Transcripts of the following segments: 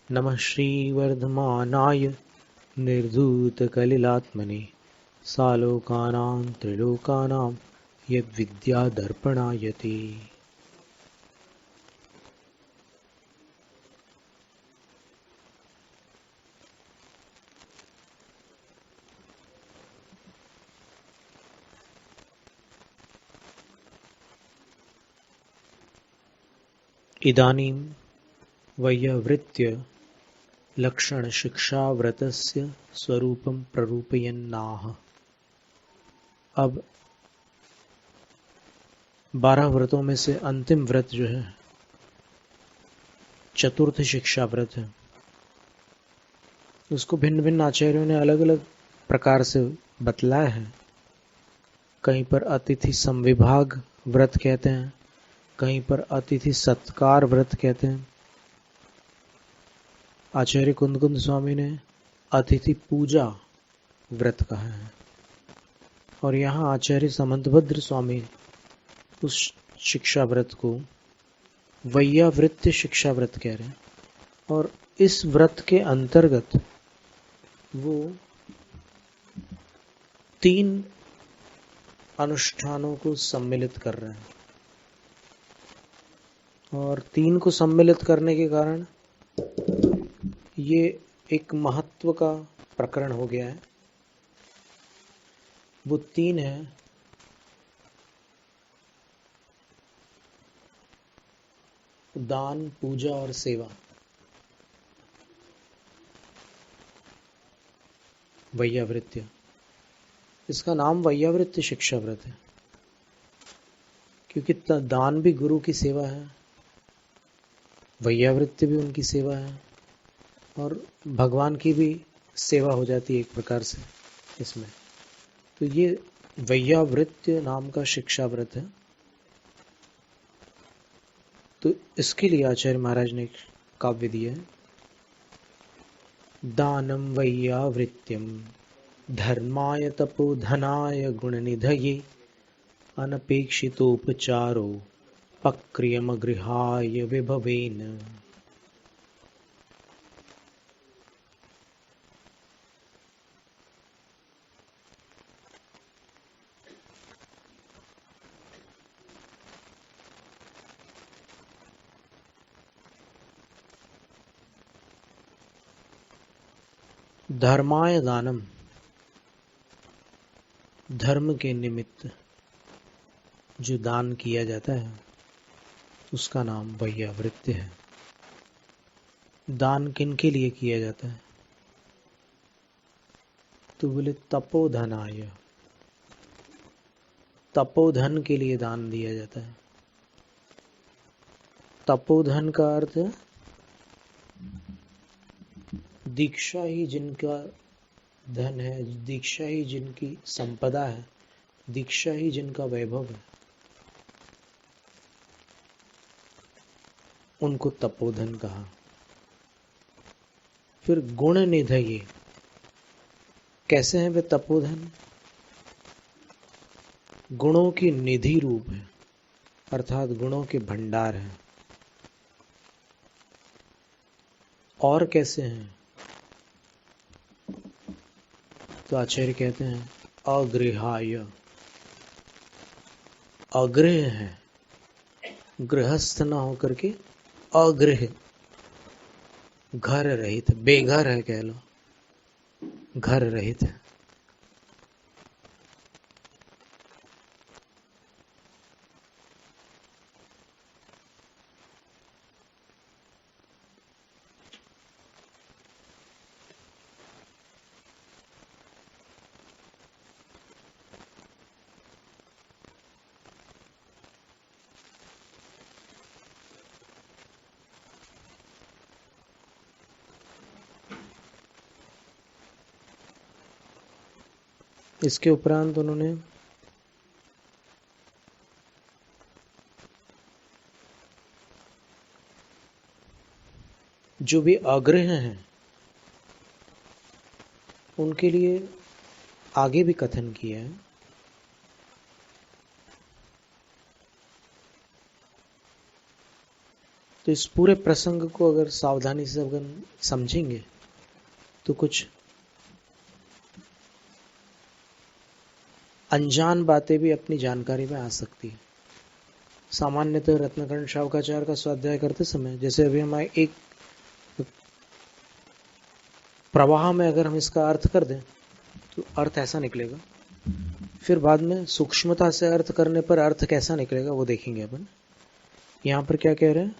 नमः श्रीवर्धमानाय निर्धूतकलिलात्मने सालोकानां त्रिलोकानां यद्विद्यादर्पणायते। इदानीं वैयावृत्य लक्षणशिक्षाव्रतस्य स्वरूपं प्ररूपयन्नाह। अब 12 व्रतों में से अंतिम व्रत जो है चतुर्थ शिक्षा व्रत है। उसको भिन्न भिन्न आचार्यों ने अलग अलग प्रकार से बतलाया है। कहीं पर अतिथि संविभाग व्रत कहते हैं, कहीं पर अतिथि सत्कार व्रत कहते हैं। आचार्य कुंद स्वामी ने अतिथि पूजा व्रत कहा है और यहाँ आचार्य समंतभद्र स्वामी उस शिक्षा व्रत को वैयावृत्य शिक्षा व्रत कह रहे हैं। और इस व्रत के अंतर्गत वो 3 अनुष्ठानों को सम्मिलित कर रहे हैं और 3 को सम्मिलित करने के कारण ये एक महत्व का प्रकरण हो गया है। वो 3 है दान, पूजा और सेवा। वैयावृत्य, इसका नाम वैयावृत्य शिक्षा व्रत है क्योंकि दान भी गुरु की सेवा है, वैयावृत्य भी उनकी सेवा है और भगवान की भी सेवा हो जाती है एक प्रकार से इसमें। तो ये वैयावृत्य नाम का शिक्षा व्रत है। तो इसके लिए आचार्य महाराज ने एक काव्य दिया है। दानम वैयावृत्यम धर्माय तपोधनाय गुणनिधये अनपेक्षितोपचारो पक्रियम गृहाय विभवेन। धर्माय दानम, धर्म के निमित्त जो दान किया जाता है उसका नाम वैयावृत्य है। दान किन के लिए किया जाता है? तो बोले तपोधनाय, तपोधन के लिए दान दिया जाता है। तपोधन का अर्थ है दीक्षा ही जिनका धन है, दीक्षा ही जिनकी संपदा है, दीक्षा ही जिनका वैभव है, उनको तपोधन कहा। फिर गुण निधये, कैसे हैं वे तपोधन? गुणों की निधि रूप है, अर्थात गुणों के भंडार हैं। और कैसे हैं? तो आचार्य कहते हैं अगृहाय, अगृह है, गृहस्थ ना होकर के अगृह, घर रहित, बेघर है कह लो, घर रहित है। इसके उपरांत उन्होंने जो भी अग्रह हैं उनके लिए आगे भी कथन किया है। तो इस पूरे प्रसंग को अगर सावधानी से अगर समझेंगे तो कुछ अनजान बातें भी अपनी जानकारी में आ सकती है। सामान्यतः रत्नखंड शावकाचार्य का स्वाध्याय करते समय, जैसे अभी हम एक प्रवाह में अगर हम इसका अर्थ कर दें तो अर्थ ऐसा निकलेगा, फिर बाद में सूक्ष्मता से अर्थ करने पर अर्थ कैसा निकलेगा वो देखेंगे अपन। यहां पर क्या कह रहे हैं,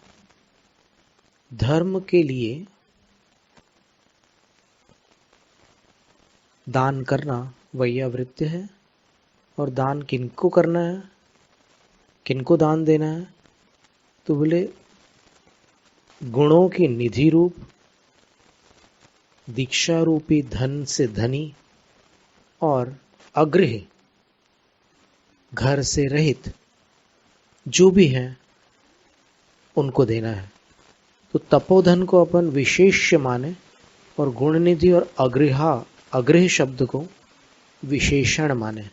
धर्म के लिए दान करना वैयावृत्य है। और दान किनको करना है, किनको दान देना है, तो बोले गुणों की निधि रूप, दीक्षा रूपी धन से धनी और अग्रह घर से रहित जो भी है उनको देना है। तो तपोधन को अपन विशेष्य माने और गुण निधि और अग्रह शब्द को विशेषण माने।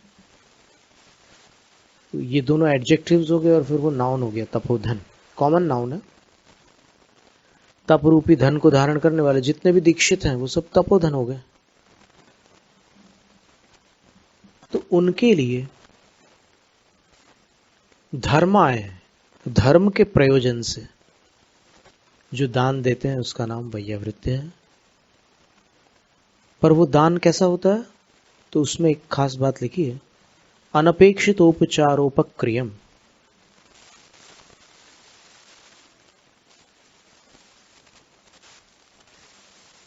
तो ये दोनों एडजेक्टिव्स हो गए और फिर वो नाउन हो गया तपोधन, कॉमन नाउन है। तप रूपी धन को धारण करने वाले जितने भी दीक्षित हैं वो सब तपोधन हो गए। तो उनके लिए धर्माय, धर्म के प्रयोजन से जो दान देते हैं उसका नाम वैयावृत्य है। पर वो दान कैसा होता है, तो उसमें एक खास बात लिखी है, अनपेक्षितोपचारोपक्रियम।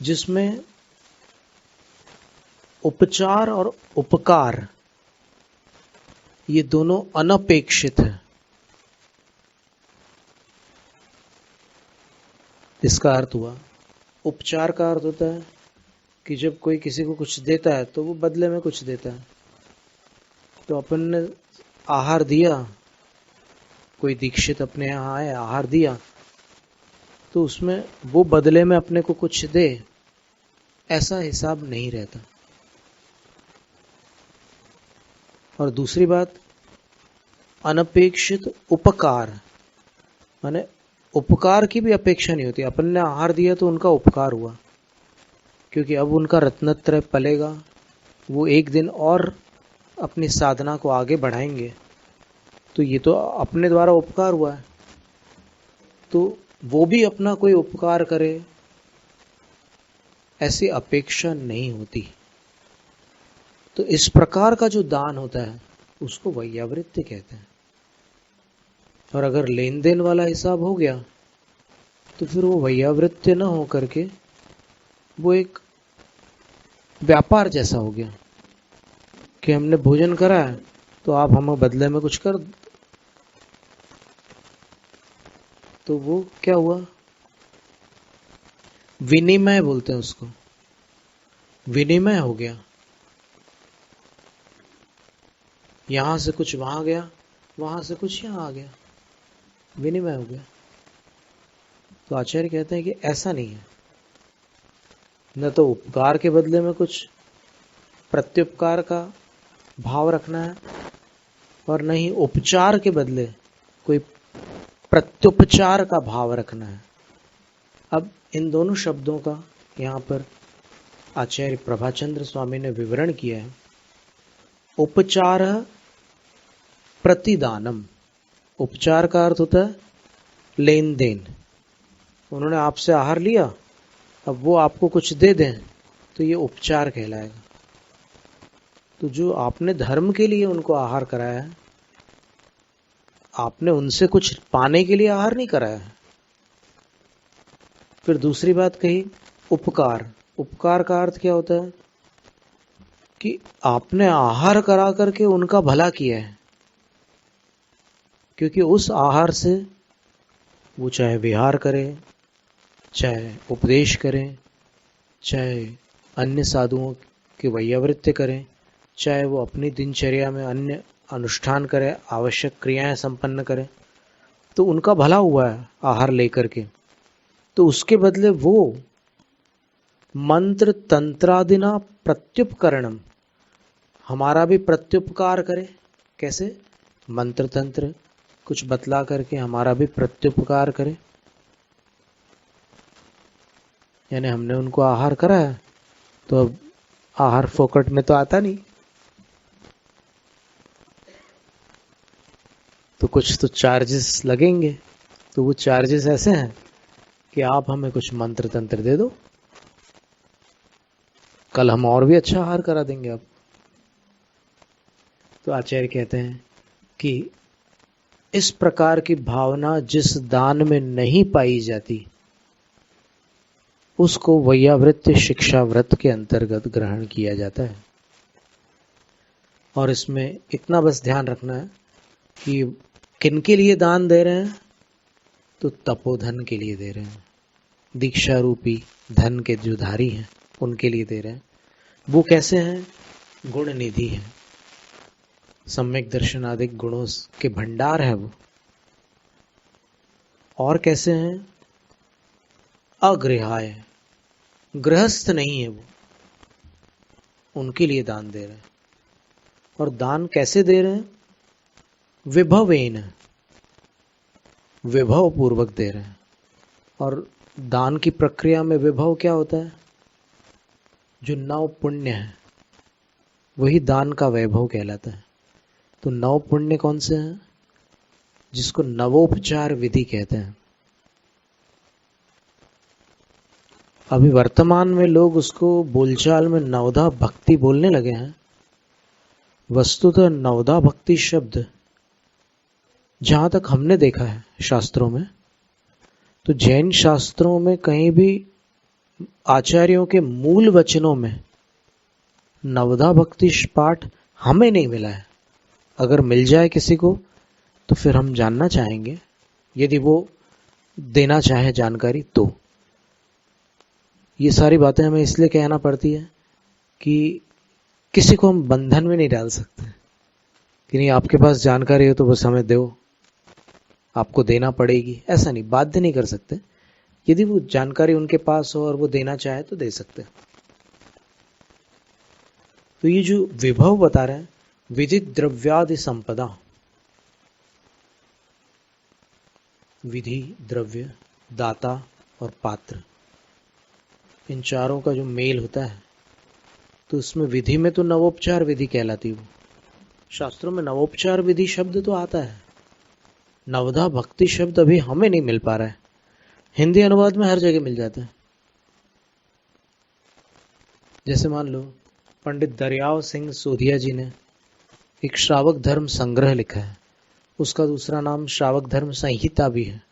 जिसमें उपचार और उपकार ये दोनों अनपेक्षित है। इसका अर्थ हुआ, उपचार का अर्थ होता है कि जब कोई किसी को कुछ देता है तो वो बदले में कुछ देता है। तो अपन ने आहार दिया, कोई दीक्षित अपने यहाँ आए, आहार दिया, तो उसमें वो बदले में अपने को कुछ दे, ऐसा हिसाब नहीं रहता। और दूसरी बात, अनपेक्षित उपकार, माने उपकार की भी अपेक्षा नहीं होती। अपन ने आहार दिया तो उनका उपकार हुआ, क्योंकि अब उनका रत्नत्रय पलेगा, वो एक दिन और अपनी साधना को आगे बढ़ाएंगे, तो ये तो अपने द्वारा उपकार हुआ है, तो वो भी अपना कोई उपकार करे ऐसी अपेक्षा नहीं होती। तो इस प्रकार का जो दान होता है उसको वैयावृत्य कहते हैं। और अगर लेन देन वाला हिसाब हो गया तो फिर वो वैयावृत्य न हो करके वो एक व्यापार जैसा हो गया कि हमने भोजन करा है तो आप हमें बदले में कुछ कर, तो वो क्या हुआ, विनिमय बोलते हैं उसको, विनिमय हो गया। यहां से कुछ वहां गया, वहां से कुछ यहां आ गया, विनिमय हो गया। तो आचार्य कहते हैं कि ऐसा नहीं है, न तो उपकार के बदले में कुछ प्रत्युपकार का भाव रखना है और न ही उपचार के बदले कोई प्रत्युपचार का भाव रखना है। अब इन दोनों शब्दों का यहाँ पर आचार्य प्रभाचंद्र स्वामी ने विवरण किया है। उपचार प्रतिदानम, उपचार का अर्थ होता है लेन देन। उन्होंने आपसे आहार लिया, अब वो आपको कुछ दे दें तो ये उपचार कहलाएगा। तो जो आपने धर्म के लिए उनको आहार कराया है, आपने उनसे कुछ पाने के लिए आहार नहीं कराया है। फिर दूसरी बात कही उपकार। उपकार का अर्थ क्या होता है कि आपने आहार करा करके उनका भला किया है, क्योंकि उस आहार से वो चाहे विहार करे, चाहे उपदेश करें, चाहे अन्य साधुओं की वैयावृत्ति करें, चाहे वो अपनी दिनचर्या में अन्य अनुष्ठान करें, आवश्यक क्रियाएं संपन्न करें, तो उनका भला हुआ है आहार लेकर के। तो उसके बदले वो मंत्र तंत्रादिना प्रत्युपकरणम, हमारा भी प्रत्युपकार करे। कैसे? मंत्र तंत्र कुछ बतला करके हमारा भी प्रत्युपकार करे। यानी हमने उनको आहार करा है, तो अब आहार फोकट में तो आता नहीं, तो कुछ तो चार्जेस लगेंगे। तो वो चार्जेस ऐसे हैं कि आप हमें कुछ मंत्र तंत्र दे दो, कल हम और भी अच्छा आहार करा देंगे आप। तो आचार्य कहते हैं कि इस प्रकार की भावना जिस दान में नहीं पाई जाती, उसको वैयावृत्ति शिक्षा व्रत के अंतर्गत ग्रहण किया जाता है। और इसमें इतना बस ध्यान रखना है कि किनके लिए दान दे रहे हैं, तो तपोधन के लिए दे रहे हैं, दीक्षा रूपी धन के जो धारी हैं उनके लिए दे रहे हैं। वो कैसे हैं? गुण निधि है, सम्यक दर्शन आदि गुणों के भंडार है वो। और कैसे हैं? अगृहाय, गृहस्थ नहीं है वो, उनके लिए दान दे रहे हैं। और दान कैसे दे रहे हैं? विभवेन, विभव पूर्वक दे रहे हैं। और दान की प्रक्रिया में विभव क्या होता है? जो नव पुण्य है वही दान का वैभव कहलाता है। तो नव पुण्य कौन से हैं? जिसको नवोपचार विधि कहते हैं। अभी वर्तमान में लोग उसको बोलचाल में नवधा भक्ति बोलने लगे हैं। वस्तुतः नवधा भक्ति शब्द जहां तक हमने देखा है शास्त्रों में, तो जैन शास्त्रों में कहीं भी आचार्यों के मूल वचनों में नवधा भक्ति पाठ हमें नहीं मिला है। अगर मिल जाए किसी को तो फिर हम जानना चाहेंगे, यदि वो देना चाहे जानकारी तो। ये सारी बातें हमें इसलिए कहना पड़ती है कि किसी को हम बंधन में नहीं डाल सकते कि नहीं आपके पास जानकारी हो तो बस हमें दो, आपको देना पड़ेगी, ऐसा नहीं, बाध्य नहीं कर सकते। यदि वो जानकारी उनके पास हो और वो देना चाहे तो दे सकते हैं। तो ये जो विभव बता रहे हैं, विदित द्रव्यादि संपदा, विधि, द्रव्य, दाता और पात्र, इन चारों का जो मेल होता है, तो उसमें विधि में तो नवोपचार विधि कहलाती है। वो शास्त्रों में नवोपचार विधि शब्द तो आता है, नवधा भक्ति शब्द अभी हमें नहीं मिल पा रहा है। हिंदी अनुवाद में हर जगह मिल जाता है। जैसे मान लो पंडित दरियाव सिंह सोधिया जी ने एक श्रावक धर्म संग्रह लिखा है, उसका दूसरा नाम श्रावक धर्म संहिता भी है,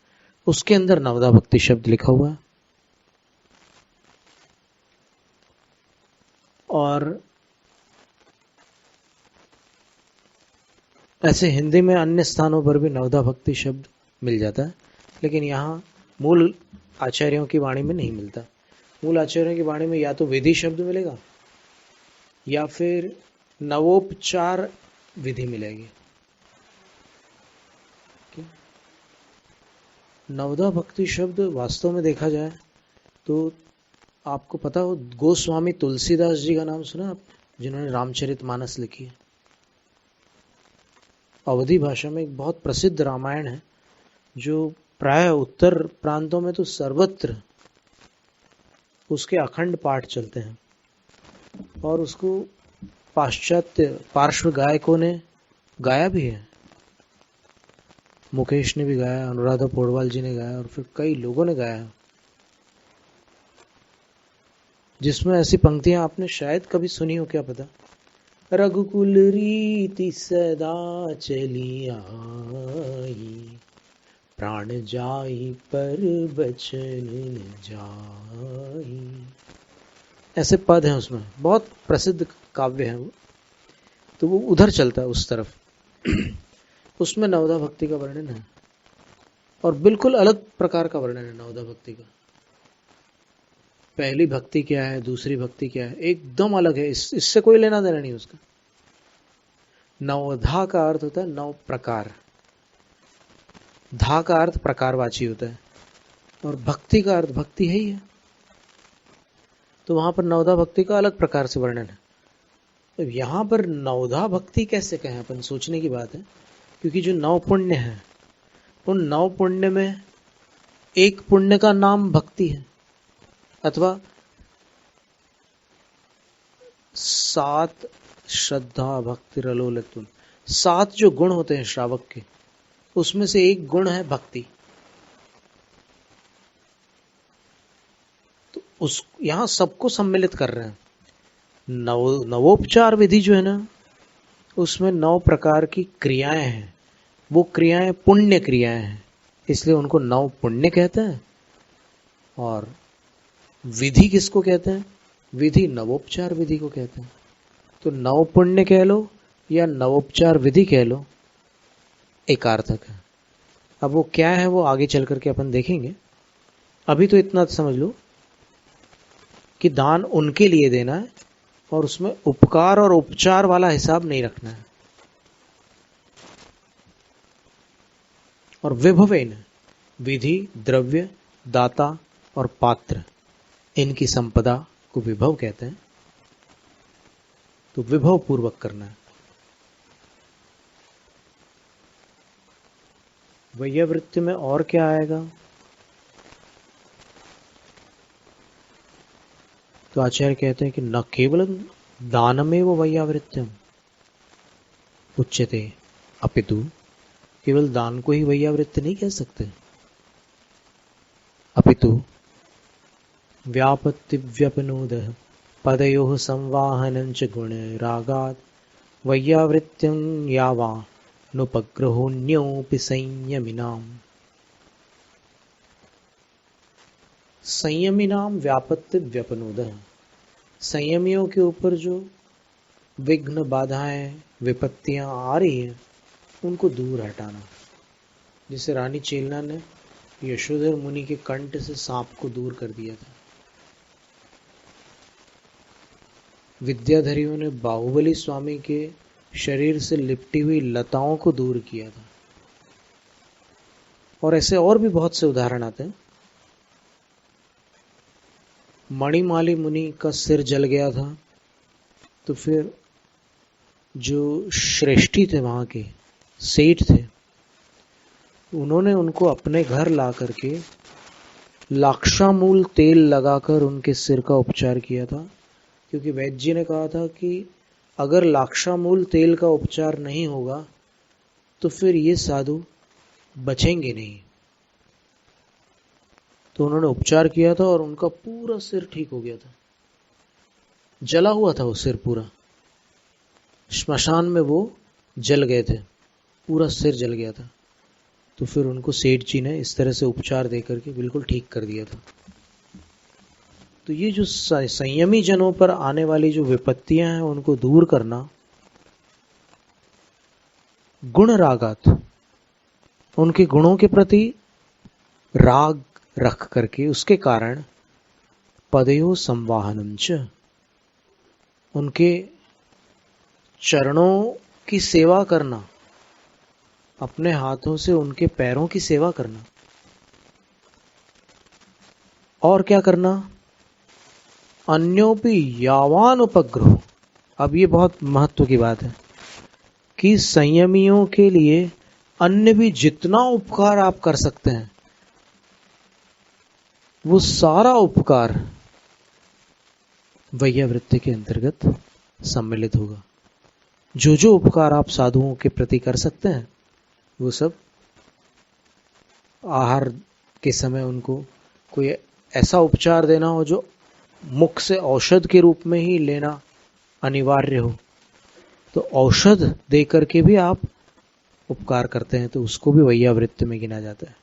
उसके अंदर नवधा भक्ति शब्द लिखा हुआ है। और ऐसे हिंदी में अन्य स्थानों पर भी नवधा भक्ति शब्द मिल जाता है, लेकिन यहाँ मूल आचार्यों की वाणी में नहीं मिलता। मूल आचार्यों की वाणी में या तो विधि शब्द मिलेगा या फिर नवोपचार विधि मिलेगी। नवधा भक्ति शब्द वास्तव में देखा जाए तो आपको पता हो, गोस्वामी तुलसीदास जी का नाम सुना आप, जिन्होंने रामचरितमानस लिखी है। अवधी भाषा में एक बहुत प्रसिद्ध रामायण है जो प्राय उत्तर प्रांतों में तो सर्वत्र उसके अखंड पाठ चलते हैं, और उसको पाश्चात्य पार्श्व गायकों ने गाया भी है। मुकेश ने भी गाया, अनुराधा पौडवाल जी ने गाया, और फिर कई लोगों ने गाया, जिसमें ऐसी पंक्तियां आपने शायद कभी सुनी हो, क्या पता। रघुकुल रीति सदा चली आई, प्राण जाई पर बचन न जाई, ऐसे पद हैं उसमें, बहुत प्रसिद्ध काव्य है वो। तो वो उधर चलता है उस तरफ। उसमें नवधा भक्ति का वर्णन है, और बिल्कुल अलग प्रकार का वर्णन है नवधा भक्ति का। पहली भक्ति क्या है, दूसरी भक्ति क्या है, एकदम अलग है। इससे कोई लेना देना नहीं उसका। नवधा का अर्थ होता है नव प्रकार, धा का अर्थ प्रकारवाची होता है, और भक्ति का अर्थ भक्ति है ही है। तो वहां पर नवधा भक्ति का अलग प्रकार से वर्णन है। तो यहां पर नवधा भक्ति कैसे कहें, अपन सोचने की बात है, क्योंकि जो नव पुण्य है, उन नव पुण्य में एक पुण्य का नाम भक्ति है। अथवा 7 श्रद्धा भक्ति रलोलतुन, 7 जो गुण होते हैं श्रावक के, उसमें से एक गुण है भक्ति। तो उस यहां सबको सम्मिलित कर रहे हैं। नवोपचार विधि जो है ना, उसमें 9 प्रकार की क्रियाएं हैं। वो क्रियाएं पुण्य क्रियाएं हैं, इसलिए उनको 9 पुण्य कहते हैं। और विधि किसको कहते हैं? विधि नवोपचार विधि को कहते हैं। तो 9 पुण्य कह लो या नवोपचार विधि कह लो, एकार्थक है। अब वो क्या है वो आगे चल करके अपन देखेंगे। अभी तो इतना समझ लो कि दान उनके लिए देना है और उसमें उपकार और उपचार वाला हिसाब नहीं रखना है। और विभवेन, विधि, द्रव्य, दाता और पात्र, इनकी संपदा को विभव कहते हैं। तो विभव पूर्वक करना है। वैयावृत्ति में और क्या आएगा? तो आचार्य कहते हैं कि न केवल दानमेव वैयावृत्त्यम उच्यते अपितु, केवल दान को ही वैयावृत्ति नहीं कह सकते, अपितु व्यापत्ति व्यपनोदः पदयोः संवाहनं च गुण रागात् वैयावृत्त्यं यावा नुपग्रहोऽन्योऽपि संयमिनाम्। संयमिनाम व्यापत्ति व्यपनोदः, संयमियों के ऊपर जो विघ्न, बाधाएं, विपत्तियां आ रही हैं, उनको दूर हटाना। जैसे रानी चेलना ने यशोधर मुनि के कंठ से सांप को दूर कर दिया था। विद्याधरियों ने बाहुबली स्वामी के शरीर से लिपटी हुई लताओं को दूर किया था। और ऐसे और भी बहुत से उदाहरण आते हैं। मणिमाली मुनि का सिर जल गया था, तो फिर जो श्रेष्ठी थे, वहां के सेठ थे, उन्होंने उनको अपने घर ला करके लाक्षामूल तेल लगाकर उनके सिर का उपचार किया था। क्योंकि वैद्य जी ने कहा था कि अगर लाक्षामूल तेल का उपचार नहीं होगा तो फिर ये साधु बचेंगे नहीं। तो उन्होंने उपचार किया था और उनका पूरा सिर ठीक हो गया था। जला हुआ था वो सिर पूरा, श्मशान में वो जल गए थे, पूरा सिर जल गया था। तो फिर उनको सेठ जी ने इस तरह से उपचार देकर के बिल्कुल ठीक कर दिया था। तो ये जो संयमी जनों पर आने वाली जो विपत्तियां हैं, उनको दूर करना, गुण रागात, उनके गुणों के प्रति राग रख करके, उसके कारण पदयो संवाहनम च, उनके चरणों की सेवा करना, अपने हाथों से उनके पैरों की सेवा करना। और क्या करना? अन्योपि यावान उपग्रह। अब ये बहुत महत्व की बात है कि संयमियों के लिए अन्य भी जितना उपकार आप कर सकते हैं, वो सारा उपकार वैयावृत्ति के अंतर्गत सम्मिलित होगा। जो जो उपकार आप साधुओं के प्रति कर सकते हैं, वो सब आहार के समय उनको कोई ऐसा उपचार देना हो जो मुख से औषध के रूप में ही लेना अनिवार्य हो, तो औषध दे करके भी आप उपकार करते हैं, तो उसको भी वैयावृत्ति में गिना जाता है।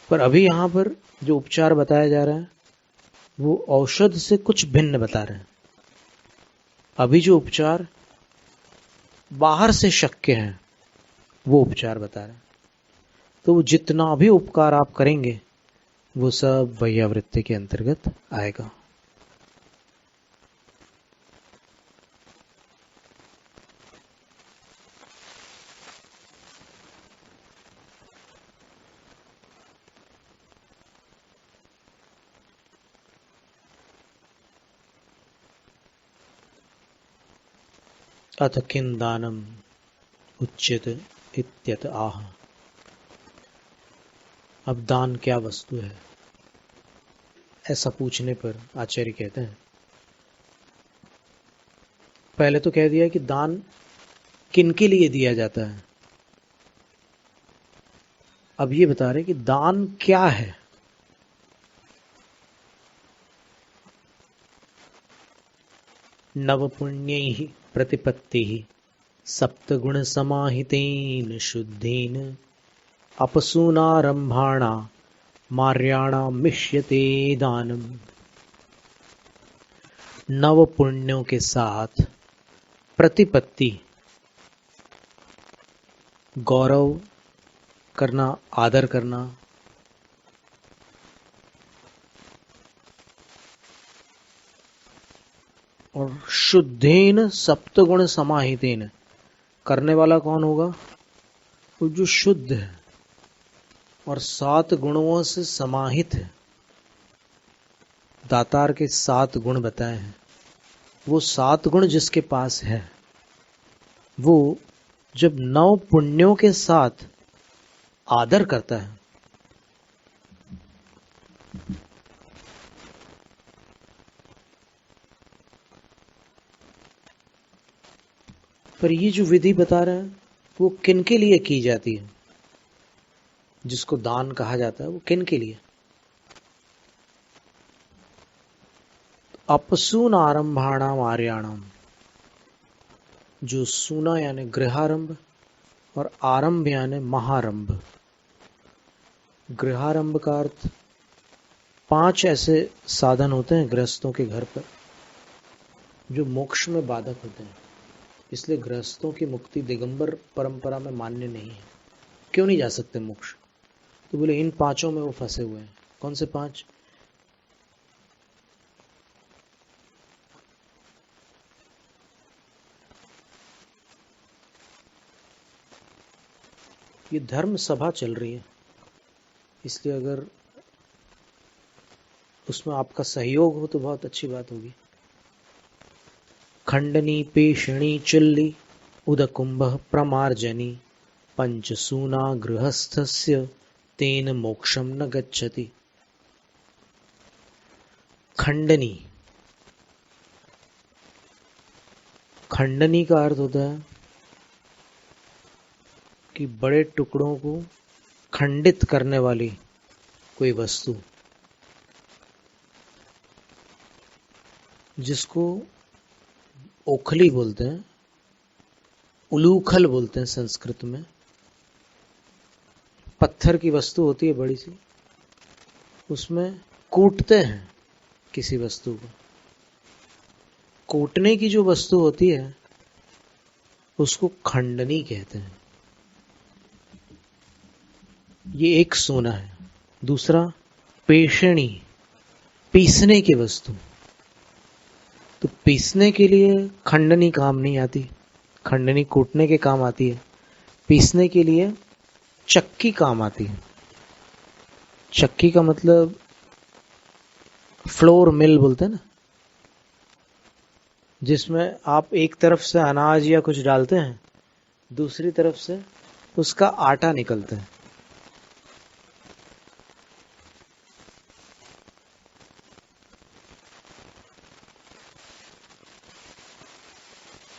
पर अभी यहां पर जो उपचार बताया जा रहा है वो औषध से कुछ भिन्न बता रहे हैं। अभी जो उपचार बाहर से शक्य हैं, वो उपचार बता रहे हैं। तो वो जितना भी उपकार आप करेंगे, वो सब वैयावृत्ति के अंतर्गत आएगा। अथ किं दानम उच्यत इत्यत आह। अब दान क्या वस्तु है, ऐसा पूछने पर आचार्य कहते हैं, पहले तो कह दिया कि दान किनके लिए दिया जाता है, अब ये बता रहे कि दान क्या है। नव पुण्यैः प्रतिपत्तिः सप्तगुण समाहितेन शुद्धेन अपसूनारंभाणा मार्याणा मिष्यते दानम। नव पुण्यों के साथ प्रतिपत्ति, गौरव करना, आदर करना, और शुद्धेन सप्तगुण समाहितेन, करने वाला कौन होगा? वो जो शुद्ध है और 7 गुणों से समाहित है। दातार के 7 गुण बताए हैं, वो 7 गुण जिसके पास है, वो जब 9 पुण्यों के साथ आदर करता है, पर ये जो विधि बता रहे हैं वो किन के लिए की जाती है? जिसको दान कहा जाता है वो किन के लिए? अपसून आरंभाणाम आर्याणाम, जो सूना यानी गृहारंभ और आरंभ यानी महारंभ। गृहारंभ का अर्थ 5 ऐसे साधन होते हैं गृहस्थों के घर पर जो मोक्ष में बाधक होते हैं, इसलिए गृहस्थों की मुक्ति दिगंबर परंपरा में मान्य नहीं है। क्यों नहीं जा सकते मोक्ष? तो बोले इन 5 में वो फंसे हुए हैं। कौन से 5? ये धर्म सभा चल रही है, इसलिए अगर उसमें आपका सहयोग हो तो बहुत अच्छी बात होगी। खंडनी पेषणी चुल्ली उदकुंभ प्रमार्जनी पंचसूना गृहस्थस्य तेन मोक्षम न गच्छति। खंडनी, खंडनी का अर्थ होता है कि बड़े टुकड़ों को खंडित करने वाली कोई वस्तु, जिसको ओखली बोलते हैं, उलूखल बोलते हैं संस्कृत में। पत्थर की वस्तु होती है बड़ी सी, उसमें कूटते हैं किसी वस्तु को। कूटने की जो वस्तु होती है उसको खंडनी कहते हैं। ये एक सोना है। दूसरा पेषणी, पीसने की वस्तु। तो पीसने के लिए खंडनी काम नहीं आती, खंडनी कूटने के काम आती है। पीसने के लिए चक्की काम आती है। चक्की का मतलब फ्लोर मिल बोलते हैं ना, जिसमें आप एक तरफ से अनाज या कुछ डालते हैं, दूसरी तरफ से उसका आटा निकलता है।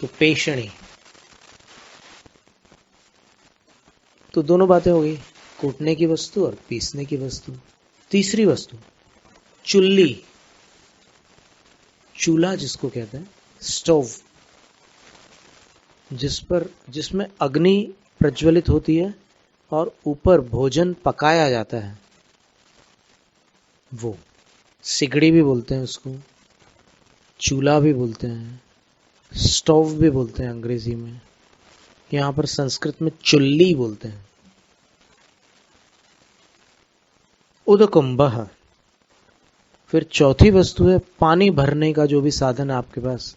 तो पेषणी। तो दोनों बातें हो गई, कूटने की वस्तु और पीसने की वस्तु। तीसरी वस्तु चुल्ली, चूल्हा जिसको कहते हैं, स्टोव, जिसमें अग्नि प्रज्वलित होती है और ऊपर भोजन पकाया जाता है, वो सिगड़ी भी बोलते हैं उसको, चूल्हा भी बोलते हैं, स्टोव भी बोलते हैं अंग्रेजी में। यहां पर संस्कृत में चुल्ली बोलते हैं। उदकुंभः, फिर चौथी वस्तु है पानी भरने का जो भी साधन है आपके पास,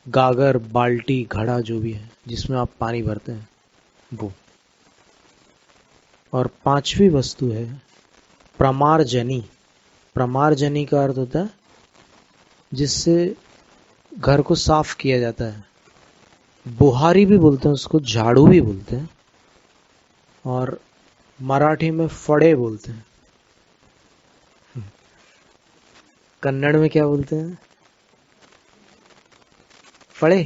गागर, बाल्टी, घड़ा जो भी है जिसमें आप पानी भरते हैं वो। और 5वीं वस्तु है प्रमार्जनी। प्रमार्जनी का अर्थ होता है जिससे घर को साफ किया जाता है। बुहारी भी बोलते हैं उसको, झाड़ू भी बोलते हैं, और मराठी में फड़े बोलते हैं। कन्नड़ में क्या बोलते हैं? फड़े,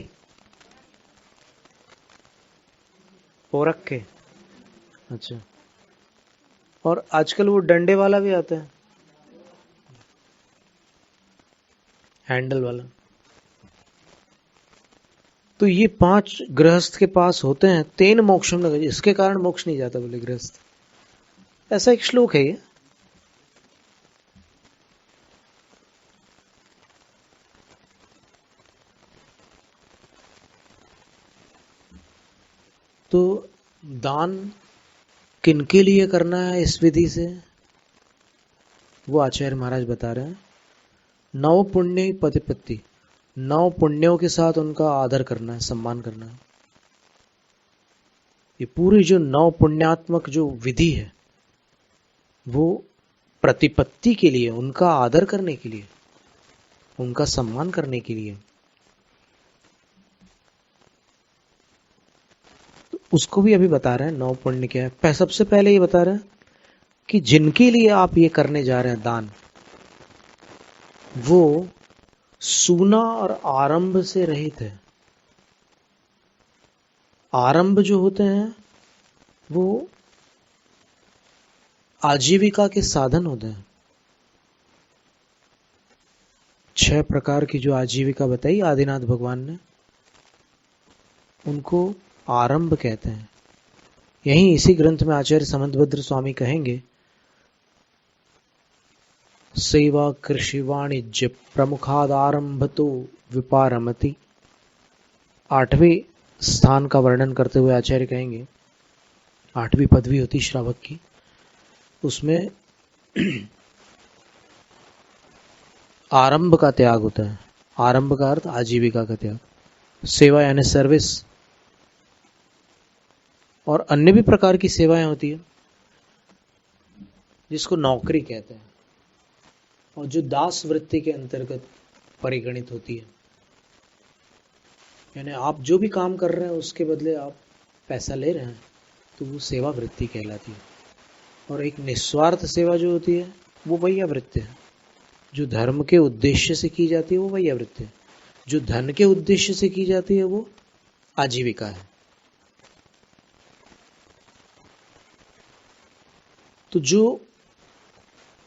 पोरख के। अच्छा, और आजकल वो डंडे वाला भी आता है, हैंडल वाला। तो ये 5 गृहस्थ के पास होते हैं, तेन मोक्षम न, इसके कारण मोक्ष नहीं जाता बोले गृहस्थ। ऐसा एक श्लोक है ये। तो दान किनके लिए करना है इस विधि से, वो आचार्य महाराज बता रहे हैं। नव पुण्य प्रतिपत्ति, 9 पुण्यों के साथ उनका आदर करना है, सम्मान करना है। ये पूरी जो 9 पुण्यात्मक जो विधि है, वो प्रतिपत्ति के लिए, उनका आदर करने के लिए, उनका सम्मान करने के लिए। तो उसको भी अभी बता रहे हैं 9 पुण्य क्या है। सबसे पहले ये बता रहे हैं कि जिनके लिए आप ये करने जा रहे हैं दान, वो सूना और आरंभ से रहित है। आरंभ जो होते हैं वो आजीविका के साधन होते हैं। 6 प्रकार की जो आजीविका बताई आदिनाथ भगवान ने, उनको आरंभ कहते हैं। यहीं इसी ग्रंथ में आचार्य समंतभद्र स्वामी कहेंगे, सेवा कृषि वाणिज्य प्रमुखाद आरंभ तो विपारमति। 8वें स्थान का वर्णन करते हुए आचार्य कहेंगे, 8वीं पदवी होती श्रावक की, उसमें आरंभ का त्याग होता है। आरंभ का अर्थ आजीविका का त्याग, सेवा यानी सर्विस, और अन्य भी प्रकार की सेवाएं होती है जिसको नौकरी कहते हैं, और जो दास वृत्ति के अंतर्गत परिगणित होती है। यानी आप जो भी काम कर रहे हैं उसके बदले आप पैसा ले रहे हैं, तो वो सेवा वृत्ति कहलाती है। और एक निस्वार्थ सेवा जो होती है वो वैया वृत्ति है। जो धर्म के उद्देश्य से की जाती है वो वैया वृत्ति है। जो धन के उद्देश्य से की जाती है वो आजीविका है। तो जो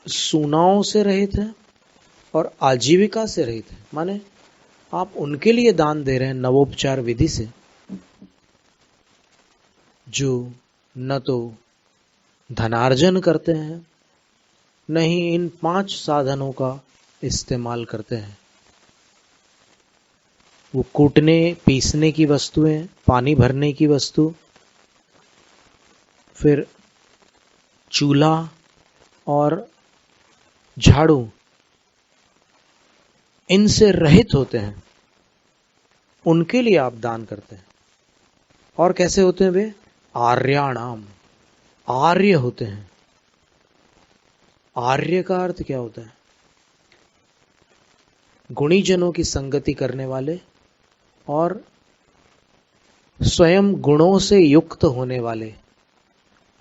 सूनाओं से रहित है और आजीविका से रहित है, माने आप उनके लिए दान दे रहे हैं नवोपचार विधि से, जो न तो धनार्जन करते हैं, न ही इन 5 साधनों का इस्तेमाल करते हैं। वो कूटने पीसने की वस्तुएं, पानी भरने की वस्तु, फिर चूल्हा और झाड़ू, इनसे रहित होते हैं, उनके लिए आप दान करते हैं। और कैसे होते हैं वे? आर्याणाम, आर्य होते हैं। आर्य का अर्थ क्या होता है? गुणीजनों की संगति करने वाले और स्वयं गुणों से युक्त होने वाले,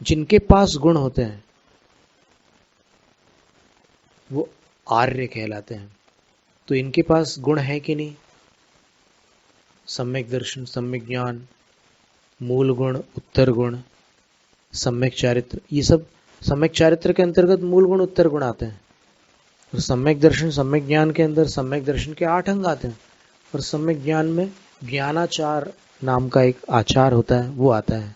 जिनके पास गुण होते हैं वो आर्य कहलाते हैं। तो इनके पास गुण है कि नहीं? सम्यक दर्शन, सम्यक ज्ञान, मूल गुण, उत्तर गुण, सम्यक चारित्र, ये सब सम्यक चारित्र के अंतर्गत मूल गुण उत्तर गुण आते हैं। और सम्यक दर्शन सम्यक ज्ञान के अंदर सम्यक दर्शन के 8 अंग आते हैं, और सम्यक ज्ञान में ज्ञानाचार नाम का एक आचार होता है, वो आता है।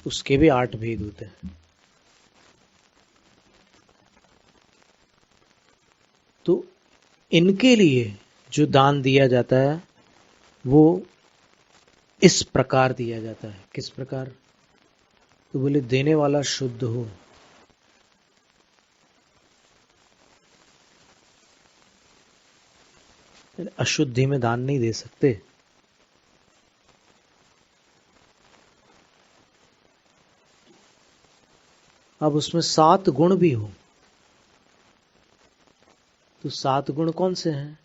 उसके भी 8 भेद होते हैं। तो इनके लिए जो दान दिया जाता है वो इस प्रकार दिया जाता है। किस प्रकार? तो बोले देने वाला शुद्ध हो। अशुद्धि में दान नहीं दे सकते। अब उसमें 7 गुण भी हो, तो 7 गुण कौन से हैं?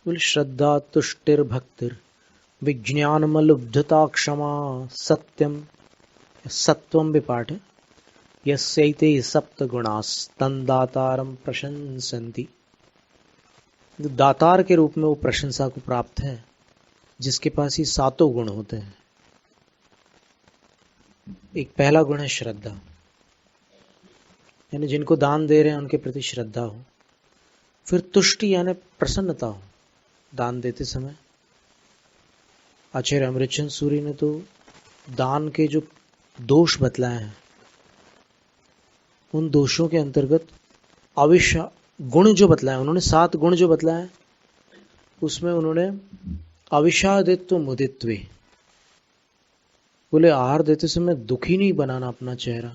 बोले श्रद्धा, तुष्टिर, भक्तिर, विज्ञानमलुब्धता, क्षमा, सत्यम, सत्वम भी पाठ है, यस्यैते सप्त गुणास्तन दातारम प्रशंसन्ति। दातार के रूप में वो प्रशंसा को प्राप्त है जिसके पास ये सातों गुण होते हैं। एक पहला गुण है श्रद्धा, यानी जिनको दान दे रहे हैं उनके प्रति श्रद्धा हो। फिर तुष्टि यानी प्रसन्नता हो दान देते समय। आचार्य अमृतचंद सूरी ने तो दान के जो दोष बतलाए हैं, उन दोषों के अंतर्गत अविश्वा गुण जो बतलाए, उन्होंने 7 गुण जो बतलाए, उसमें उन्होंने अविषादित्व मुदित्वे बोले आहार देते समय दुखी नहीं बनाना अपना चेहरा,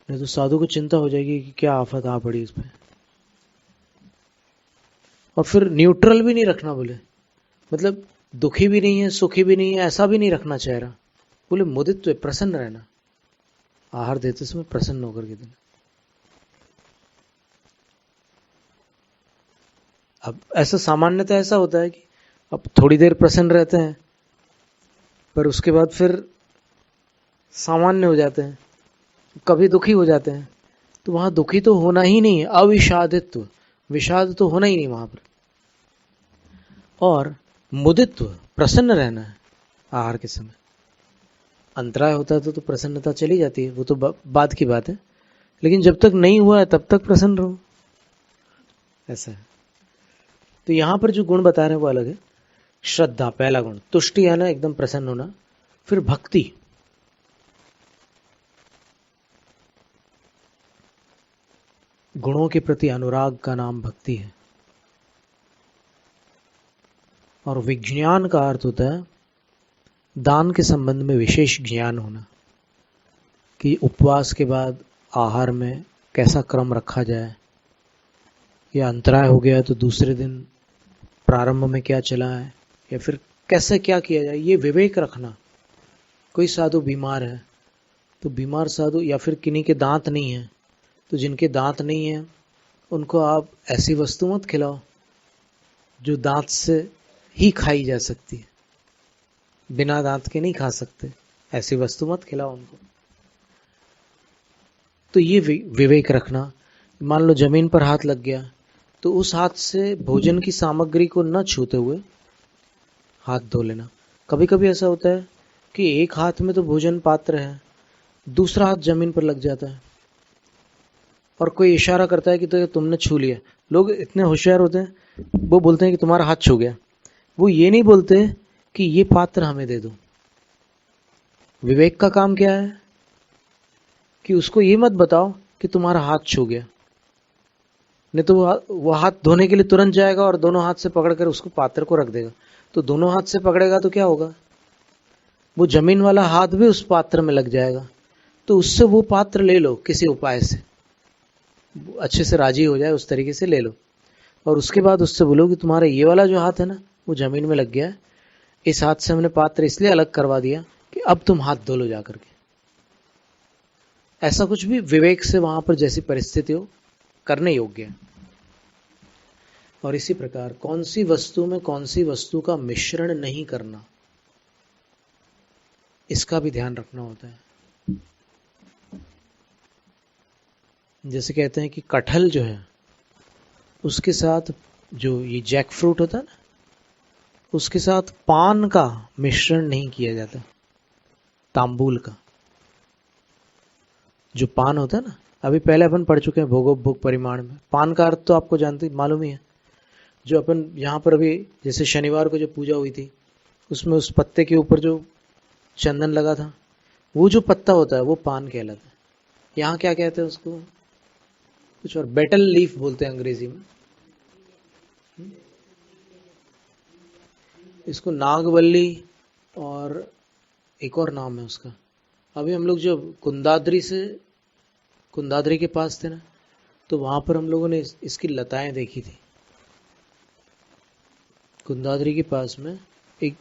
नहीं तो साधु को चिंता हो जाएगी कि क्या आफत आ पड़ी इस पे। और फिर न्यूट्रल भी नहीं रखना, बोले मतलब दुखी भी नहीं है सुखी भी नहीं है, ऐसा भी नहीं रखना चेहरा। बोले मुदित्व प्रसन्न रहना, आहार देते समय प्रसन्न होकर के देना। अब ऐसा सामान्यतः ऐसा होता है कि अब थोड़ी देर प्रसन्न रहते हैं पर उसके बाद फिर सामान्य हो जाते हैं, कभी दुखी हो जाते हैं। तो वहां दुखी तो होना ही नहीं है, अविषादित्व, विषाद तो होना ही नहीं वहां पर। और मुदित्व प्रसन्न रहना है आहार के समय। अंतराय होता है तो प्रसन्नता चली जाती है, वो तो बाद की बात है, लेकिन जब तक नहीं हुआ है तब तक प्रसन्न रहो, ऐसा है। तो यहां पर जो गुण बता रहे हैं वो अलग है। श्रद्धा पहला गुण, तुष्टि है ना एकदम प्रसन्न होना। फिर भक्ति, गुणों के प्रति अनुराग का नाम भक्ति है। और विज्ञान का अर्थ होता है दान के संबंध में विशेष ज्ञान होना, कि उपवास के बाद आहार में कैसा क्रम रखा जाए, या अंतराय हो गया तो दूसरे दिन प्रारंभ में क्या चला है, या फिर कैसे क्या किया जाए, ये विवेक रखना। कोई साधु बीमार है तो बीमार साधु, या फिर किन्हीं के दांत नहीं है तो जिनके दांत नहीं है उनको आप ऐसी वस्तु मत खिलाओ जो दांत से ही खाई जा सकती है, बिना दांत के नहीं खा सकते, ऐसी वस्तु मत खिलाओ उनको। तो ये विवेक रखना। मान लो जमीन पर हाथ लग गया तो उस हाथ से भोजन की सामग्री को न छूते हुए हाथ धो लेना। कभी कभी ऐसा होता है कि एक हाथ में तो भोजन पात्र है, दूसरा हाथ जमीन पर लग जाता है और कोई इशारा करता है कि तो तुमने छू लिया। लोग इतने होशियार होते हैं, वो बोलते हैं कि तुम्हारा हाथ छू गया, वो ये नहीं बोलते कि ये पात्र हमें दे दो। विवेक का काम क्या है कि उसको ये मत बताओ कि तुम्हारा हाथ छू गया, नहीं तो वो हाथ धोने के लिए तुरंत जाएगा और दोनों हाथ से पकड़कर उसको पात्र को रख देगा। तो दोनों हाथ से पकड़ेगा तो क्या होगा, वो जमीन वाला हाथ भी उस पात्र में लग जाएगा। तो उससे वो पात्र ले लो, किसी उपाय से अच्छे से राजी हो जाए उस तरीके से ले लो, और उसके बाद उससे बोलो कि तुम्हारा ये वाला जो हाथ है ना वो जमीन में लग गया है, इस हाथ से हमने पात्र इसलिए अलग करवा दिया कि अब तुम हाथ धो लो जाकर के। ऐसा कुछ भी विवेक से वहां पर जैसी परिस्थिति हो करने योग्य है। और इसी प्रकार कौन सी वस्तु में कौन सी वस्तु का मिश्रण नहीं करना, इसका भी ध्यान रखना होता है। जैसे कहते हैं कि कटहल जो है उसके साथ जो ये जैक फ्रूट होता है ना, उसके साथ पान का मिश्रण नहीं किया जाता, तांबूल का जो पान होता है ना। अभी पहले अपन पढ़ चुके हैं भोगोपभोग परिमाण में, पान का अर्थ तो आपको जानते मालूम ही है। जो अपन यहाँ पर अभी जैसे शनिवार को जो पूजा हुई थी उसमें उस पत्ते के ऊपर जो चंदन लगा था, वो जो पत्ता होता है वो पान कहलाता है। यहाँ क्या कहते हैं उसको, कुछ और, बेटल लीफ बोलते हैं अंग्रेजी में। इसको नागवल्ली और एक और नाम है उसका। अभी हम लोग जो कुंदाद्री के पास थे ना, तो वहां पर हम लोगों ने इसकी लताएं देखी थी। कुंदाद्री के पास में एक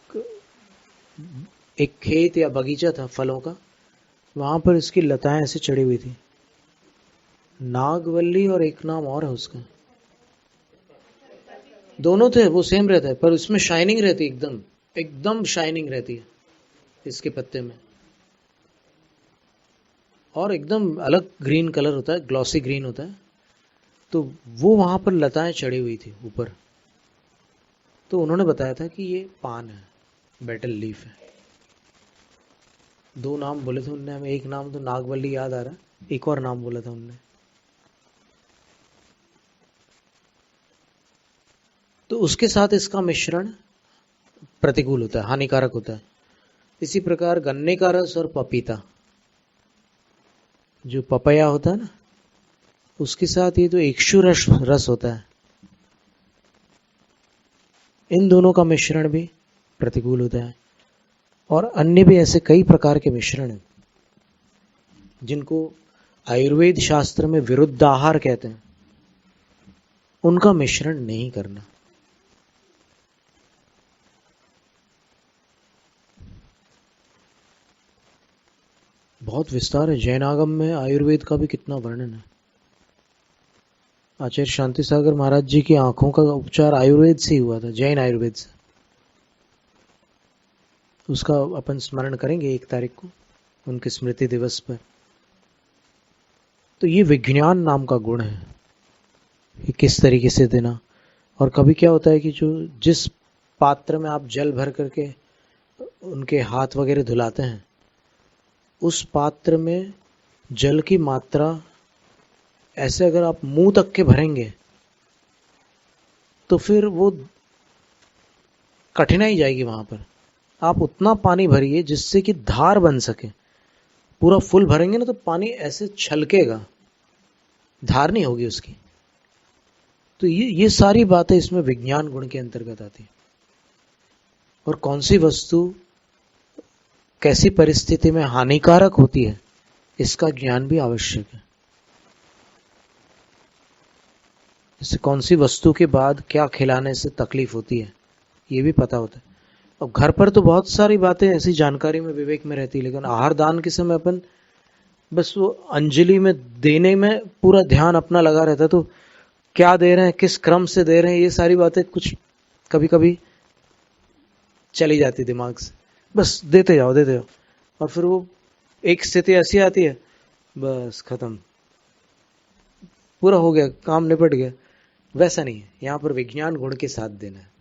खेत या बगीचा था फलों का, वहां पर इसकी लताएं ऐसे चढ़ी हुई थी। नागवल्ली और एक नाम और है उसका, दोनों थे, वो सेम रहता है पर उसमें शाइनिंग रहती है, एकदम शाइनिंग रहती है इसके पत्ते में। और एकदम अलग ग्रीन कलर होता है, ग्लॉसी ग्रीन होता है। तो वो वहां पर लताएं चढ़ी हुई थी ऊपर। तो उन्होंने बताया था कि ये पान है, बेटल लीफ है। 2 नाम बोले थे उनने हमें, एक नाम तो नागवल्ली याद आ रहा है, एक और नाम बोला था उनने। तो उसके साथ इसका मिश्रण प्रतिकूल होता है, हानिकारक होता है। इसी प्रकार गन्ने का रस और पपीता, जो पपया होता है ना, उसके साथ ये जो इक्षु रस होता है, इन दोनों का मिश्रण भी प्रतिकूल होता है। और अन्य भी ऐसे कई प्रकार के मिश्रण हैं जिनको आयुर्वेद शास्त्र में विरुद्ध आहार कहते हैं, उनका मिश्रण नहीं करना। बहुत विस्तार है जैन आगम में, आयुर्वेद का भी कितना वर्णन है। आचार्य शांति सागर महाराज जी की आंखों का उपचार आयुर्वेद से ही हुआ था, जैन आयुर्वेद से। उसका अपन स्मरण करेंगे 1 तारीख को, उनके स्मृति दिवस पर। तो ये विज्ञान नाम का गुण है, ये किस तरीके से देना। और कभी क्या होता है कि जो जिस पात्र में आप जल भर करके उनके हाथ वगैरह धुलाते हैं, उस पात्र में जल की मात्रा ऐसे अगर आप मुंह तक के भरेंगे तो फिर वो कठिनाई जाएगी। वहां पर आप उतना पानी भरिए जिससे कि धार बन सके। पूरा फुल भरेंगे ना तो पानी ऐसे छलकेगा, धार नहीं होगी उसकी। तो ये सारी बातें इसमें विज्ञान गुण के अंतर्गत आती है। और कौन सी वस्तु कैसी परिस्थिति में हानिकारक होती है, इसका ज्ञान भी आवश्यक है। जैसे कौन सी वस्तु के बाद क्या खिलाने से तकलीफ होती है, ये भी पता होता है। अब घर पर तो बहुत सारी बातें ऐसी जानकारी में विवेक में रहती है, लेकिन आहार दान के समय अपन बस वो अंजलि में देने में पूरा ध्यान अपना लगा रहता है। तो क्या दे रहे हैं, किस क्रम से दे रहे हैं, ये सारी बातें कुछ कभी कभी चली जाती दिमाग से। बस देते जाओ देते जाओ, और फिर वो एक स्थिति ऐसी आती है, बस खत्म, पूरा हो गया, काम निपट गया। वैसा नहीं है, यहां पर विज्ञान गुण के साथ देना है।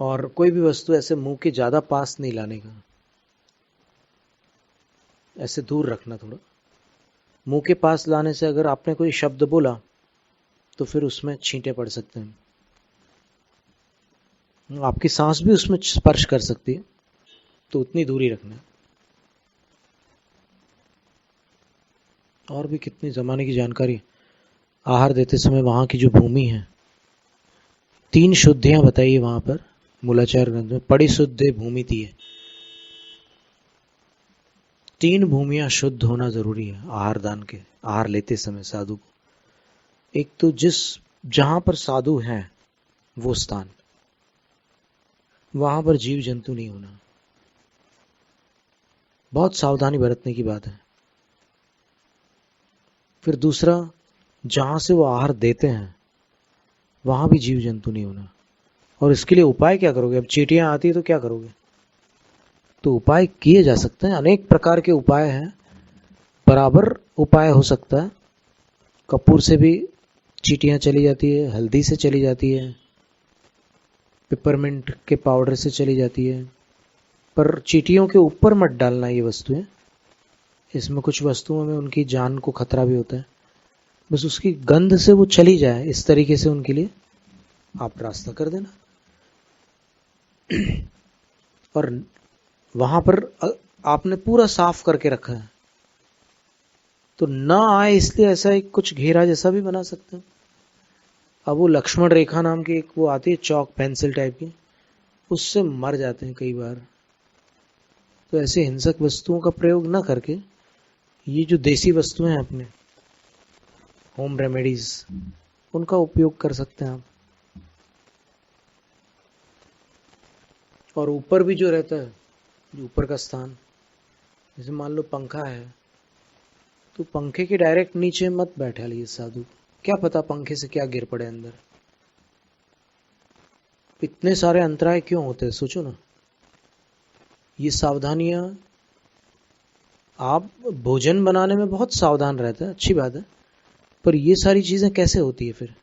और कोई भी वस्तु ऐसे मुंह के ज्यादा पास नहीं लाने का, ऐसे दूर रखना थोड़ा। मुंह के पास लाने से अगर आपने कोई शब्द बोला तो फिर उसमें छींटे पड़ सकते हैं, आपकी सांस भी उसमें स्पर्श कर सकती है, तो उतनी दूरी रखना है। और भी कितनी जमाने की जानकारी। आहार देते समय वहां की जो भूमि है, 3 शुद्धियां बताइए वहां पर मूलाचार ग्रंथ में, पड़ी शुद्धे भूमि थी है। 3 भूमियां शुद्ध होना जरूरी है आहार दान के, आहार लेते समय साधु को। एक तो जहां पर साधु हैं वो स्थान, वहां पर जीव जंतु नहीं होना, बहुत सावधानी बरतने की बात है। फिर दूसरा, जहां से वो आहार देते हैं वहां भी जीव जंतु नहीं होना। और इसके लिए उपाय क्या करोगे? अब चींटियां आती है तो क्या करोगे? तो उपाय किए जा सकते हैं, अनेक प्रकार के उपाय हैं, बराबर उपाय हो सकता है। कपूर से भी चींटियां चली जाती है, हल्दी से चली जाती है, पिपरमिंट के पाउडर से चली जाती है। पर चींटियों के ऊपर मत डालना ये वस्तुएं, इसमें कुछ वस्तुओं में उनकी जान को खतरा भी होता है। बस उसकी गंध से वो चली जाए, इस तरीके से उनके लिए आप रास्ता कर देना। और वहां पर आपने पूरा साफ करके रखा है, तो ना आए इसलिए ऐसा एक कुछ घेरा जैसा भी बना सकते हैं। अब वो लक्ष्मण रेखा नाम की एक वो आती है चौक पेंसिल टाइप की, उससे मर जाते हैं कई बार। तो ऐसे हिंसक वस्तुओं का प्रयोग ना करके ये जो देसी वस्तुएं हैं अपने होम रेमेडीज, उनका उपयोग कर सकते हैं आप। और ऊपर भी जो रहता है, जो ऊपर का स्थान, जैसे मान लो पंखा है, तो पंखे के डायरेक्ट नीचे मत बैठा लिए साधु, क्या पता पंखे से क्या गिर पड़े अंदर। इतने सारे अंतराय क्यों होते हैं, सोचो ना। ये सावधानियां आप भोजन बनाने में बहुत सावधान रहते हैं, अच्छी बात है, पर ये सारी चीजें कैसे होती है, फिर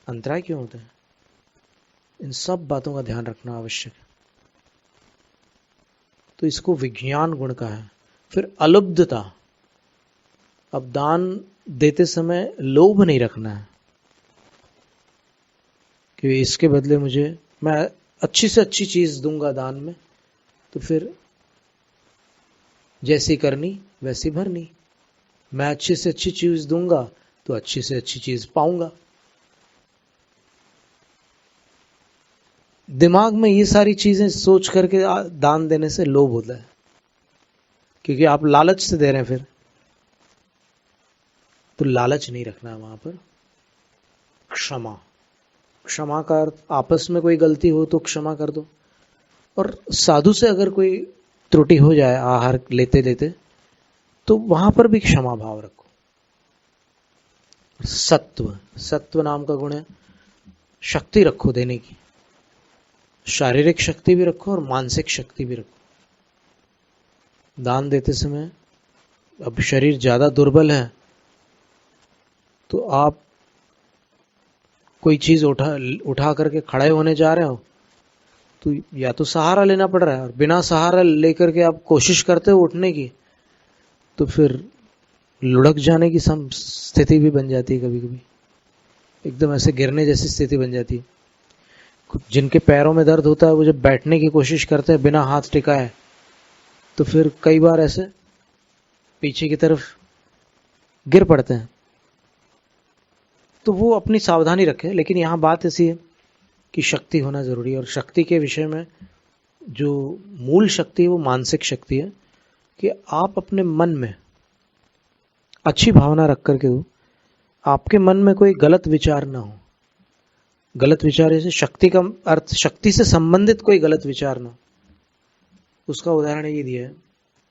अंतराय क्यों होता है? इन सब बातों का ध्यान रखना आवश्यक है। तो इसको विज्ञान गुण कहा है। फिर अलुब्धता, अब दान देते समय लोभ नहीं रखना है कि इसके बदले मैं अच्छी से अच्छी चीज दूंगा दान में, तो फिर जैसी करनी वैसी भरनी। मैं अच्छी से अच्छी चीज दूंगा तो अच्छी से अच्छी चीज पाऊंगा। दिमाग में ये सारी चीजें सोच करके दान देने से लोभ होता है, क्योंकि आप लालच से दे रहे हैं। फिर तो लालच नहीं रखना है वहां पर। क्षमा, क्षमा का अर्थ आपस में कोई गलती हो तो क्षमा कर दो, और साधु से अगर कोई त्रुटि हो जाए आहार लेते लेते, तो वहां पर भी क्षमा भाव रखो। सत्व, सत्व नाम का गुण है, शक्ति रखो देने की, शारीरिक शक्ति भी रखो और मानसिक शक्ति भी रखो। दान देते समय अब शरीर ज्यादा दुर्बल है तो आप कोई चीज उठा करके खड़े होने जा रहे हो तो या तो सहारा लेना पड़ रहा है, और बिना सहारा लेकर के आप कोशिश करते हो उठने की, तो फिर लुढ़क जाने की स्थिति भी बन जाती है। कभी कभी एकदम ऐसे गिरने जैसी स्थिति बन जाती है। जिनके पैरों में दर्द होता है वो जब बैठने की कोशिश करते हैं बिना हाथ टिकाए, तो फिर कई बार ऐसे पीछे की तरफ गिर पड़ते हैं। तो वो अपनी सावधानी रखें। लेकिन यहां बात ऐसी है कि शक्ति होना जरूरी है, और शक्ति के विषय में जो मूल शक्ति है वो मानसिक शक्ति है, कि आप अपने मन में अच्छी भावना रख करके हो, आपके मन में कोई गलत विचार ना हो। गलत विचार जैसे शक्ति का अर्थ शक्ति से संबंधित कोई गलत विचार ना हो। उसका उदाहरण ये दिया है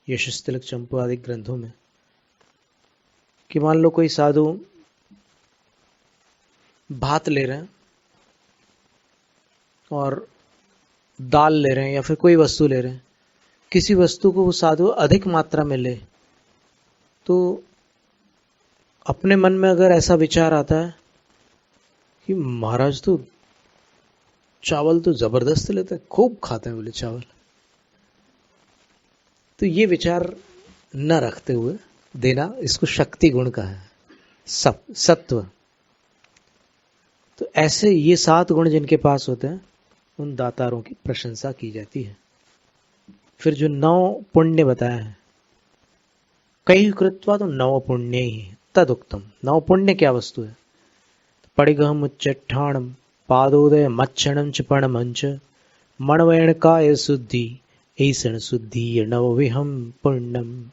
यशस तिलक चंपू आदि ग्रंथों में, कि मान लो कोई साधु भात ले रहे हैं और दाल ले रहे हैं या फिर कोई वस्तु ले रहे हैं, किसी वस्तु को वो साधु अधिक मात्रा में ले, तो अपने मन में अगर ऐसा विचार आता है कि महाराज तो चावल तो जबरदस्त लेते हैं, खूब खाते हैं बोले चावल, तो ये विचार न रखते हुए देना, इसको शक्ति गुण का है। सत्व, तो ऐसे ये 7 गुण जिनके पास होते हैं उन दातारों की प्रशंसा की जाती है। फिर जो 9 पुण्य बताया है, कई कृत्वा तो 9 पुण्य ही तदुक्तम। 9 पुण्य क्या वस्तु है? पड़िगहम उच्चट्ठाणम पादोदय मच्छणम च पणमंच मणवैण काय शुद्धि ऐसण शुद्धि नवविहम पुण्यम।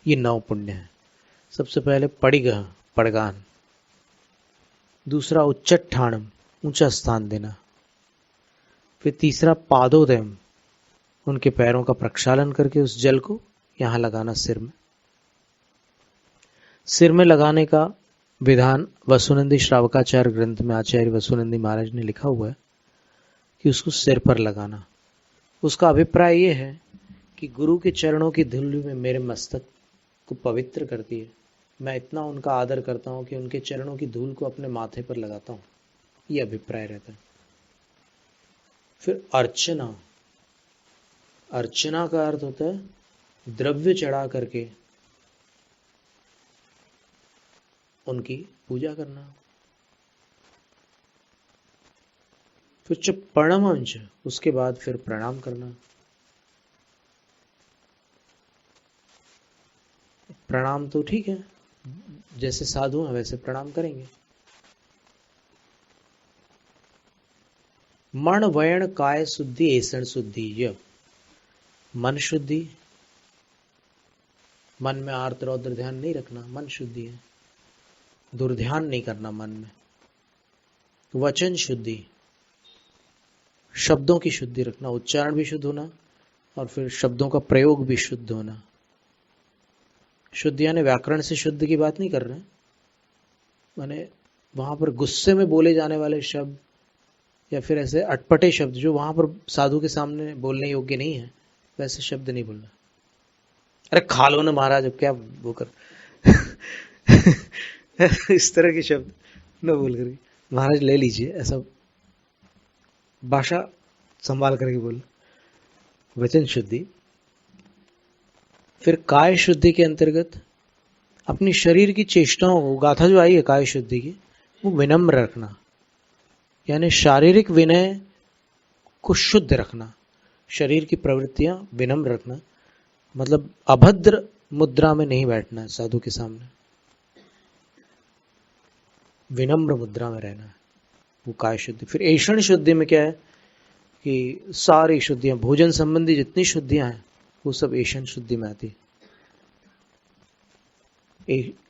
ये 9 पुण्य है। सबसे पहले पड़िगह, पड़गान। दूसरा उच्चट्ठाणम, ऊंचा स्थान देना। फिर तीसरा पादोदयम, उनके पैरों का प्रक्षालन करके उस जल को यहां लगाना सिर में। सिर में लगाने का विधान वसुनंदी श्रावकाचार्य ग्रंथ में आचार्य वसुनंदी महाराज ने लिखा हुआ है कि उसको सिर पर लगाना। उसका अभिप्राय यह है कि गुरु के चरणों की धूल में मेरे मस्तक को पवित्र करती है। मैं इतना उनका आदर करता हूं कि उनके चरणों की धूल को अपने माथे पर लगाता हूं, ये अभिप्राय रहता है। फिर अर्चना, अर्चना का अर्थ होता है द्रव्य चढ़ा करके उनकी पूजा करना। फिर जब प्रणमंच, उसके बाद फिर प्रणाम करना। प्रणाम तो ठीक है, जैसे साधु हैं वैसे प्रणाम करेंगे। मन वयण काय शुद्धि ऐसण शुद्धि, यह मन शुद्धि, मन में आर्त रौद्र ध्यान नहीं रखना, मन शुद्धि है। दुर्ध्यान नहीं करना मन में। वचन शुद्धि, शब्दों की शुद्धि रखना, उच्चारण भी शुद्ध होना और फिर शब्दों का प्रयोग भी शुद्ध होना। शुद्ध यानी व्याकरण से शुद्ध की बात नहीं कर रहे, माने वहां पर गुस्से में बोले जाने वाले शब्द या फिर ऐसे अटपटे शब्द जो वहां पर साधु के सामने बोलने योग्य नहीं है, वैसे शब्द नहीं बोलना। अरे खा लो ना महाराज, अब क्या वो कर इस तरह के शब्द न बोल कर, महाराज ले लीजिए, ऐसा भाषा संभाल करके बोल। वचन शुद्धि। फिर काय शुद्धि के अंतर्गत अपनी शरीर की चेष्टाओं को, गाथा जो आई है काय शुद्धि की, वो विनम्र रखना, यानी शारीरिक विनय को शुद्ध रखना, शरीर की प्रवृत्तियां विनम्र रखना, मतलब अभद्र मुद्रा में नहीं बैठना है साधु के सामने, विनम्र मुद्रा में रहना है, वो काय शुद्धि। फिर ऐषण शुद्धि में क्या है कि सारी शुद्धियां, भोजन संबंधी जितनी शुद्धियां हैं वो सब ऐषण शुद्धि में आती है।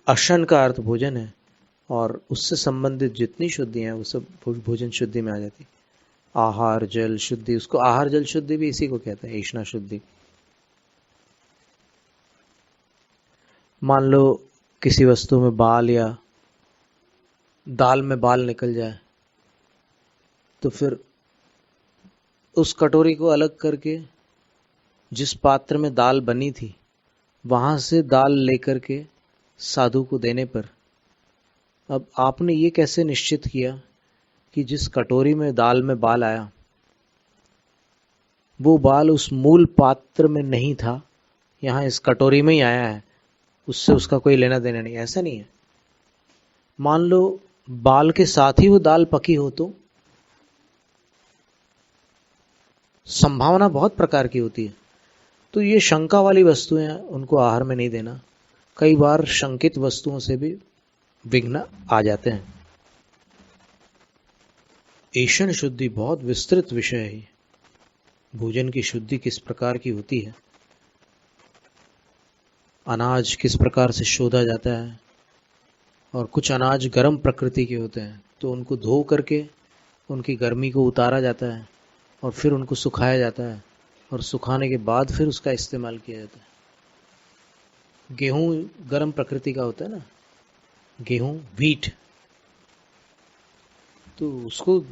अशन का अर्थ भोजन है, और उससे संबंधित जितनी शुद्धियां हैं वो सब भोजन शुद्धि में आ जाती। आहार जल शुद्धि, उसको आहार जल शुद्धि भी इसी को कहते हैं, ऐषणा शुद्धि। मान लो किसी वस्तु में बाल या दाल में बाल निकल जाए, तो फिर उस कटोरी को अलग करके जिस पात्र में दाल बनी थी वहां से दाल लेकर के साधु को देने पर, अब आपने ये कैसे निश्चित किया कि जिस कटोरी में दाल में बाल आया वो बाल उस मूल पात्र में नहीं था, यहां इस कटोरी में ही आया है, उससे उसका कोई लेना देना नहीं? ऐसा नहीं है। मान लो बाल के साथ ही वो दाल पकी हो, तो संभावना बहुत प्रकार की होती है। तो ये शंका वाली वस्तुएं हैं, उनको आहार में नहीं देना। कई बार शंकित वस्तुओं से भी विघ्न आ जाते हैं। ऐषण शुद्धि बहुत विस्तृत विषय है। भोजन की शुद्धि किस प्रकार की होती है, अनाज किस प्रकार से शोधा जाता है, और कुछ अनाज गर्म प्रकृति के होते हैं तो उनको धो करके उनकी गर्मी को उतारा जाता है और फिर उनको सुखाया जाता है, और सुखाने के बाद फिर उसका इस्तेमाल किया जाता है। गेहूं गर्म प्रकृति का होता है ना, गेहूं, व्हीट, तो उसको,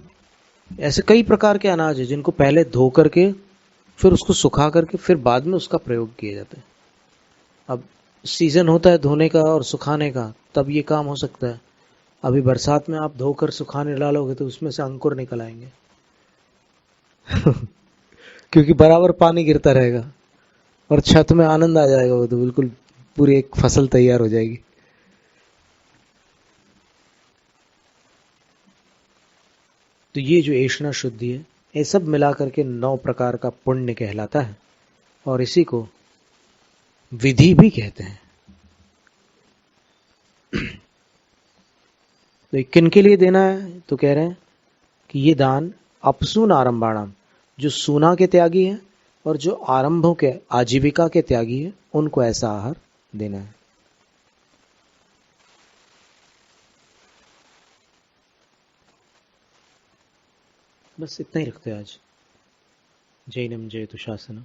ऐसे कई प्रकार के अनाज है जिनको पहले धो करके फिर उसको सुखा करके फिर बाद में उसका प्रयोग किया जाता है। अब सीजन होता है धोने का और सुखाने का, तब ये काम हो सकता है। अभी बरसात में आप धोकर सुखाने डालोगे तो उसमें से अंकुर निकल आएंगे क्योंकि बराबर पानी गिरता रहेगा और छत में आनंद आ जाएगा, वो तो बिल्कुल पूरी एक फसल तैयार हो जाएगी। तो ये जो ऐषणा शुद्धि है, ये सब मिला करके 9 प्रकार का पुण्य कहलाता है, और इसी को विधि भी कहते हैं। तो किन के लिए देना है, तो कह रहे हैं कि ये दान अपसून आरंभाणाम, जो सूना के त्यागी है और जो आरंभों के, आजीविका के त्यागी है, उनको ऐसा आहार देना है। बस इतना ही रखते हैं आज। जैनम जयतु शासनम।